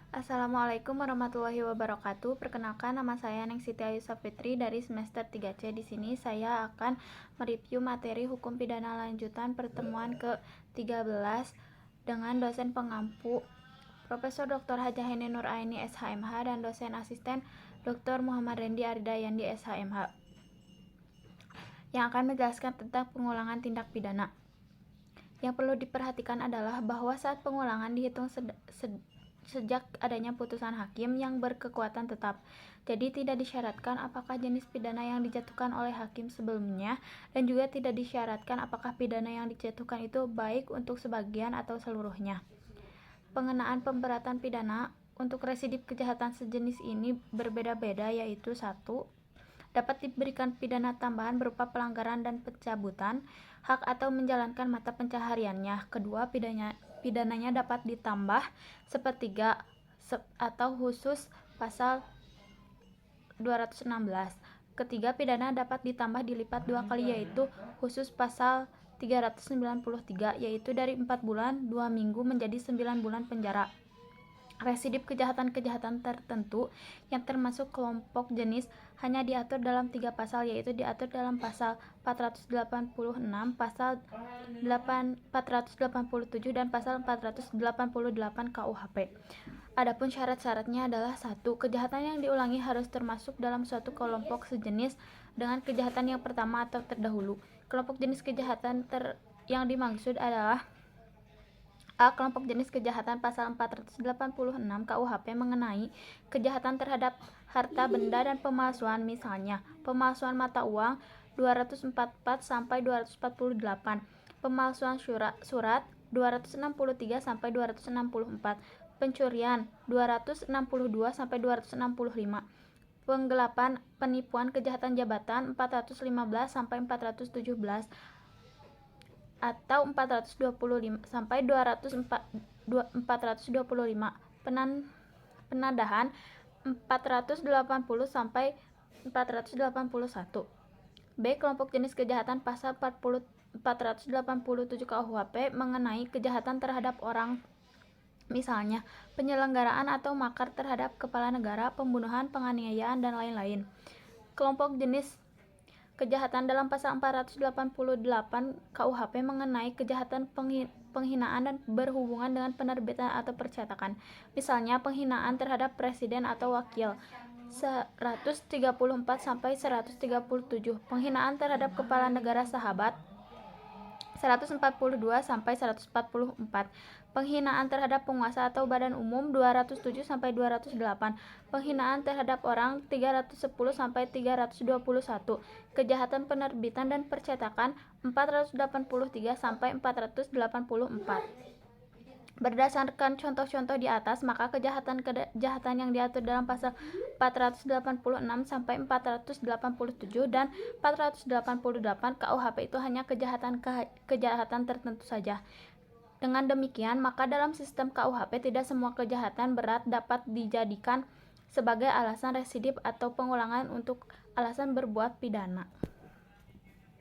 Assalamualaikum warahmatullahi wabarakatuh. Perkenalkan, nama saya Ningsiti Ayu Sapitri dari semester 3C. Di sini saya akan mereview materi hukum pidana lanjutan pertemuan ke-13 dengan dosen pengampu Profesor Dr. Hajah Heni Nuraini SHMH dan dosen asisten Dr. Muhammad Rendi Aridayandi SHMH yang akan menjelaskan tentang pengulangan tindak pidana. Yang perlu diperhatikan adalah bahwa saat pengulangan dihitung sejak adanya putusan hakim yang berkekuatan tetap. Jadi tidak disyaratkan apakah jenis pidana yang dijatuhkan oleh hakim sebelumnya, dan juga tidak disyaratkan apakah pidana yang dijatuhkan itu baik untuk sebagian atau seluruhnya. Pengenaan pemberatan pidana untuk residip kejahatan sejenis ini berbeda-beda, yaitu 1. Dapat diberikan pidana tambahan berupa pelanggaran dan pencabutan hak atau menjalankan mata pencahariannya. Kedua, pidananya dapat ditambah sepertiga atau khusus pasal 216. Ketiga, pidana dapat ditambah dilipat 2 kali, yaitu khusus pasal 393, yaitu dari 4 bulan 2 minggu menjadi 9 bulan penjara. Residip kejahatan-kejahatan tertentu yang termasuk kelompok jenis hanya diatur dalam 3 pasal, yaitu diatur dalam pasal 486, pasal 487, dan pasal 488 KUHP. Adapun syarat-syaratnya adalah 1. Kejahatan yang diulangi harus termasuk dalam suatu kelompok sejenis dengan kejahatan yang pertama atau terdahulu. Kelompok jenis kejahatan yang dimaksud adalah A. Kelompok jenis kejahatan pasal 486 KUHP mengenai kejahatan terhadap harta benda dan pemalsuan, misalnya pemalsuan mata uang 244 sampai 248, pemalsuan surat 263 sampai 264, pencurian 262 sampai 265, penggelapan, penipuan, kejahatan jabatan 415 sampai 417 atau 425 sampai 425, penadahan 480 sampai 481. B. Kelompok jenis kejahatan pasal 487 KUHP mengenai kejahatan terhadap orang, misalnya penyelenggaraan atau makar terhadap kepala negara, pembunuhan, penganiayaan, dan lain-lain. Kelompok jenis kejahatan dalam pasal 488 KUHP mengenai kejahatan penghinaan dan berhubungan dengan penerbitan atau percetakan, misalnya penghinaan terhadap presiden atau wakil 134 sampai 137, penghinaan terhadap kepala negara sahabat 142 sampai 144, penghinaan terhadap penguasa atau badan umum 207 sampai 208, penghinaan terhadap orang 310 sampai 321, kejahatan penerbitan dan percetakan 483 sampai 484. Berdasarkan contoh-contoh di atas, maka kejahatan yang diatur dalam pasal 486 sampai 487 dan 488 KUHP itu hanya kejahatan tertentu saja. Dengan demikian, maka dalam sistem KUHP tidak semua kejahatan berat dapat dijadikan sebagai alasan residip atau pengulangan untuk alasan berbuat pidana.